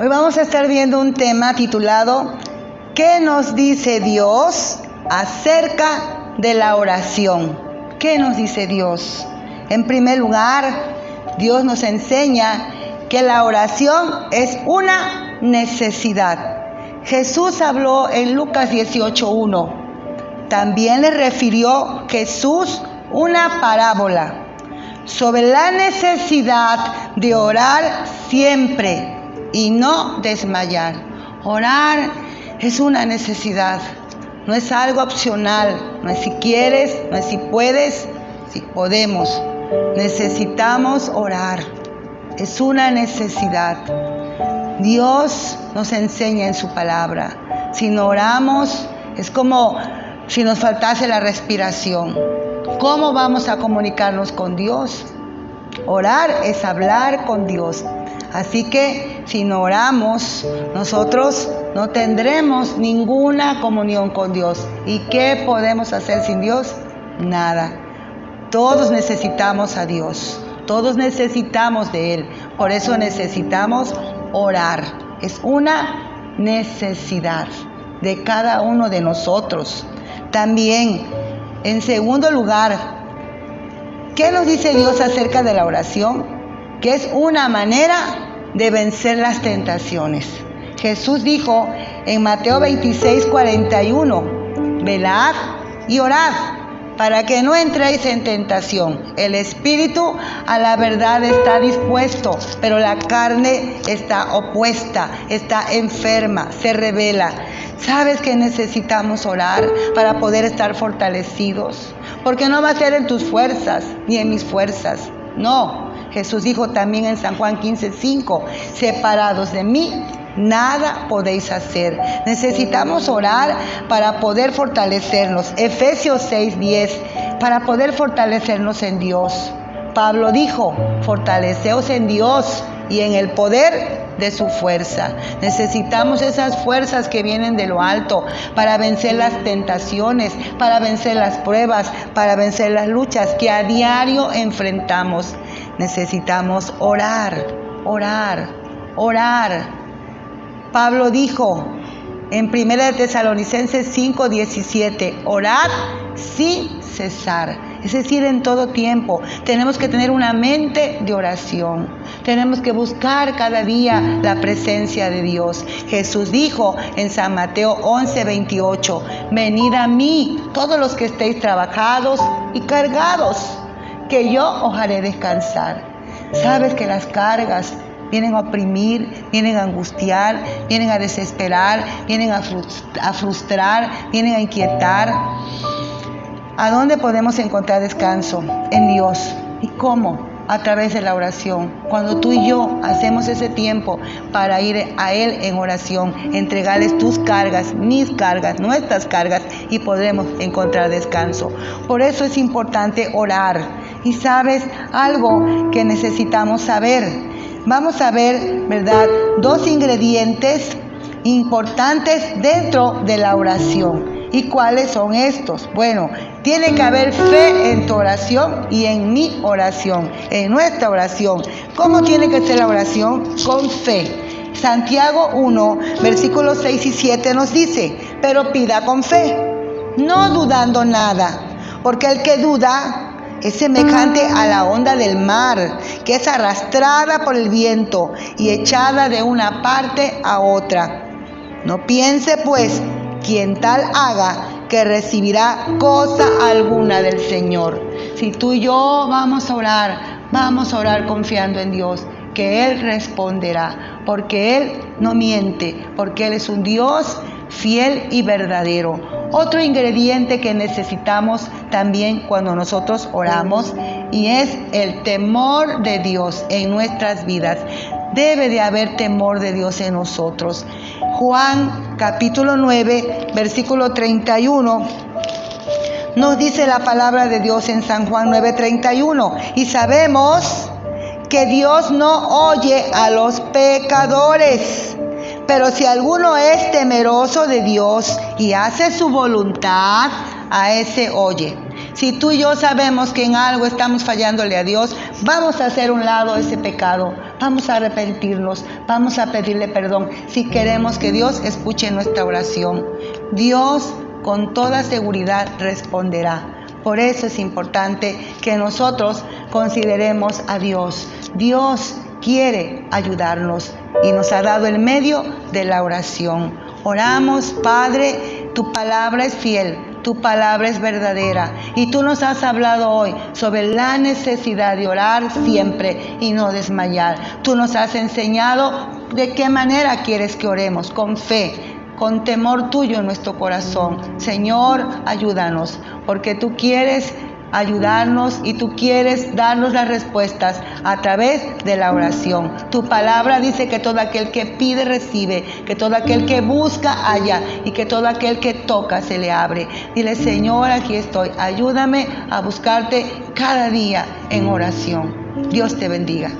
Hoy vamos a estar viendo un tema titulado ¿Qué nos dice Dios acerca de la oración? ¿Qué nos dice Dios? En primer lugar, Dios nos enseña que la oración es una necesidad. Jesús habló en Lucas 18:1. También le refirió Jesús una parábola sobre la necesidad de orar siempre y no desmayar. Orar es una necesidad, no es algo opcional, no es si quieres, no es si puedes, si podemos. Necesitamos orar, es una necesidad. Dios nos enseña en su palabra. Si no oramos, es como si nos faltase la respiración. ¿Cómo vamos a comunicarnos con Dios? Orar es hablar con Dios. Así que si no oramos, nosotros no tendremos ninguna comunión con Dios. ¿Y qué podemos hacer sin Dios? Nada. Todos necesitamos a Dios. Todos necesitamos de Él. Por eso necesitamos orar. Es una necesidad de cada uno de nosotros. También, en segundo lugar, ¿qué nos dice Dios acerca de la oración? Que es una manera de vencer las tentaciones. Jesús dijo en Mateo 26:41, velad y orad para que no entréis en tentación. El espíritu a la verdad está dispuesto, pero la carne está opuesta, está enferma, se rebela. ¿Sabes que necesitamos orar para poder estar fortalecidos? Porque no va a ser en tus fuerzas ni en mis fuerzas. No, Jesús dijo también en San Juan 15:5, separados de mí, nada podéis hacer. Necesitamos orar para poder fortalecernos. Efesios 6:10, para poder fortalecernos en Dios. Pablo dijo, fortaleceos en Dios y en el poder de su fuerza. Necesitamos esas fuerzas que vienen de lo alto para vencer las tentaciones, para vencer las pruebas, para vencer las luchas que a diario enfrentamos. Necesitamos orar, orar, orar. Pablo dijo en 1 Tesalonicenses 5:17, orad sin cesar. Es decir, en todo tiempo. Tenemos que tener una mente de oración. Tenemos que buscar cada día la presencia de Dios. Jesús dijo en San Mateo 11:28, venid a mí, todos los que estéis trabajados y cargados, que yo os haré descansar. Sabes que las cargas vienen a oprimir, vienen a angustiar, vienen a desesperar, vienen a frustrar, vienen a inquietar. ¿A dónde podemos encontrar descanso? En Dios. ¿Y cómo? A través de la oración. Cuando tú y yo hacemos ese tiempo para ir a Él en oración, entregarles tus cargas, mis cargas, nuestras cargas, y podremos encontrar descanso. Por eso es importante orar. Y sabes algo que necesitamos saber. Vamos a ver, ¿verdad?, dos ingredientes importantes dentro de la oración. ¿Y cuáles son estos? Bueno, tiene que haber fe en tu oración y en mi oración, en nuestra oración. ¿Cómo tiene que ser la oración? Con fe. Santiago 1, versículos 6 y 7 nos dice, pero pida con fe, no dudando nada, porque el que duda es semejante a la onda del mar, que es arrastrada por el viento y echada de una parte a otra. No piense, pues, quien tal haga, que recibirá cosa alguna del Señor. Si tú y yo vamos a orar confiando en Dios, que Él responderá, porque Él no miente, porque Él es un Dios fiel y verdadero. Otro ingrediente que necesitamos también cuando nosotros oramos, y es el temor de Dios en nuestras vidas. Debe de haber temor de Dios en nosotros. Juan capítulo 9, versículo 31, nos dice la palabra de Dios en San Juan 9:31, y sabemos que Dios no oye a los pecadores, pero si alguno es temeroso de Dios y hace su voluntad, a ese oye. Si tú y yo sabemos que en algo estamos fallándole a Dios, vamos a hacer un lado ese pecado. vamos a arrepentirnos, vamos a pedirle perdón si queremos que Dios escuche nuestra oración. Dios con toda seguridad responderá. Por eso es importante que nosotros consideremos a Dios. Dios quiere ayudarnos y nos ha dado el medio de la oración. Oramos, Padre, tu palabra es fiel, tu palabra es verdadera y tú nos has hablado hoy sobre la necesidad de orar siempre y no desmayar. Tú nos has enseñado de qué manera quieres que oremos, con fe, con temor tuyo en nuestro corazón. Señor, ayúdanos, porque tú quieres ayudarnos y tú quieres darnos las respuestas a través de la oración. Tu palabra dice que todo aquel que pide recibe, que todo aquel que busca halla y que todo aquel que toca se le abre. Dile, Señor, aquí estoy, ayúdame a buscarte cada día en oración. Dios te bendiga.